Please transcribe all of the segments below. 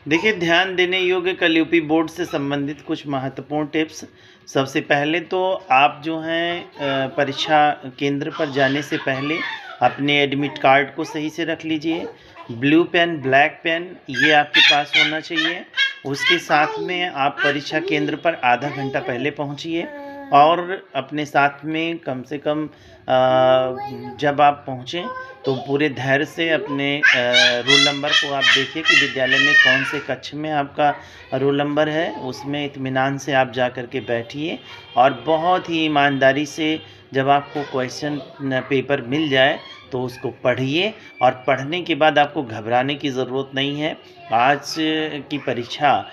देखिए, ध्यान देने योग्य कल यूपी बोर्ड से संबंधित कुछ महत्वपूर्ण टिप्स। सबसे पहले तो आप जो हैं परीक्षा केंद्र पर जाने से पहले अपने एडमिट कार्ड को सही से रख लीजिए। ब्लू पेन, ब्लैक पेन ये आपके पास होना चाहिए। उसके साथ में आप परीक्षा केंद्र पर आधा घंटा पहले पहुंचिए और अपने साथ में कम से कम जब आप पहुँचें तो पूरे धैर्य से अपने रोल नंबर को आप देखिए कि विद्यालय में कौन से कक्ष में आपका रोल नंबर है, उसमें इत्मीनान से आप जा कर के बैठिए और बहुत ही ईमानदारी से जब आपको क्वेश्चन पेपर मिल जाए तो उसको पढ़िए। और पढ़ने के बाद आपको घबराने की ज़रूरत नहीं है। आज की परीक्षा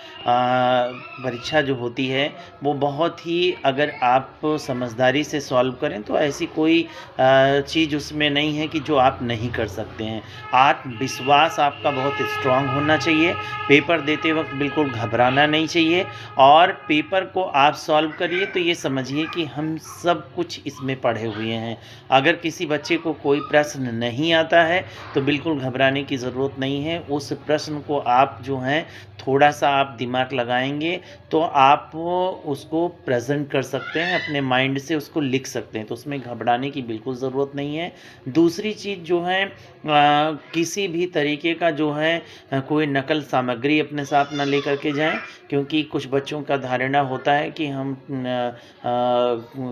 जो होती है वो बहुत ही, अगर आप समझदारी से सॉल्व करें तो ऐसी कोई चीज़ उसमें नहीं है कि जो आप नहीं कर सकते हैं। आत्मविश्वास आपका बहुत स्ट्रांग होना चाहिए। पेपर देते वक्त बिल्कुल घबराना नहीं चाहिए और पेपर को आप सॉल्व करिए तो ये समझिए कि हम सब कुछ इसमें पढ़े हुए हैं। अगर किसी बच्चे को कोई प्रश्न नहीं आता है तो बिल्कुल घबराने की ज़रूरत नहीं है। उस प्रश्न को आप जो हैं थोड़ा सा आप दिमाग लगाएंगे तो आप उसको प्रेजेंट कर सकते हैं, अपने माइंड से उसको लिख सकते हैं, तो उसमें घबराने की बिल्कुल ज़रूरत नहीं है। दूसरी चीज़ जो है किसी भी तरीके का जो है कोई नकल सामग्री अपने साथ ना लेकर के जाएं, क्योंकि कुछ बच्चों का धारणा होता है कि हम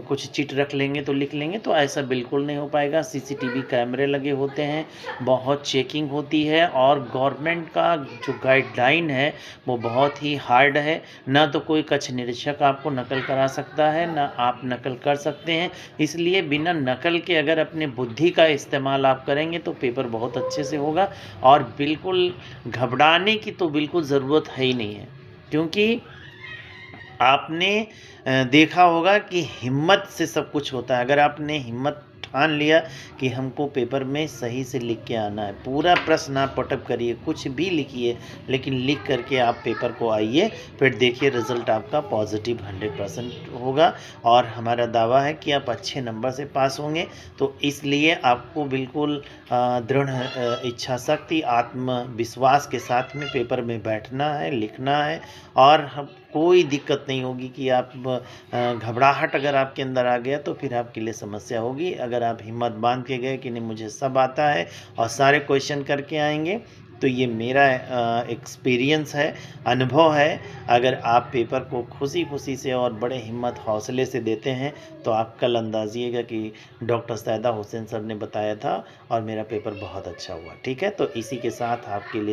कुछ चिट रख लेंगे तो लिख लेंगे, तो ऐसा बिल्कुल नहीं हो पाएगा। सीसीटीवी कैमरे लगे होते हैं, बहुत चेकिंग होती है और गवर्नमेंट का जो गाइडलाइन है वो बहुत ही हार्ड है। ना तो कोई कक्ष निरीक्षक आपको नकल करा सकता है, ना आप नकल कर सकते हैं। इसलिए बिना नकल के अगर अपने बुद्धि का इस्तेमाल आप करेंगे तो पेपर बहुत अच्छे से होगा और बिल्कुल घबराने की तो बिल्कुल ज़रूरत है ही नहीं है। क्योंकि आपने देखा होगा कि हिम्मत से सब कुछ होता है। अगर आपने हिम्मत ठान लिया कि हमको पेपर में सही से लिख के आना है, पूरा प्रश्न आप पटअप करिए, कुछ भी लिखिए, लेकिन लिख करके आप पेपर को आइए, फिर देखिए रिज़ल्ट आपका पॉजिटिव 100% होगा और हमारा दावा है कि आप अच्छे नंबर से पास होंगे। तो इसलिए आपको बिल्कुल दृढ़ इच्छा शक्ति, आत्मविश्वास के साथ में पेपर में बैठना है, लिखना है और हम कोई दिक्कत नहीं होगी कि आप घबराहट अगर आपके अंदर आ गया तो फिर आपके लिए समस्या होगी। अगर आप हिम्मत बांध के गए कि नहीं मुझे सब आता है और सारे क्वेश्चन करके आएंगे, तो ये मेरा एक्सपीरियंस है, अनुभव है। अगर आप पेपर को खुशी से और बड़े हिम्मत हौसले से देते हैं तो आप कल अंदाजिएगा कि डॉक्टर सैदा हुसैन सर ने बताया था और मेरा पेपर बहुत अच्छा हुआ। ठीक है, तो इसी के साथ आपके लिए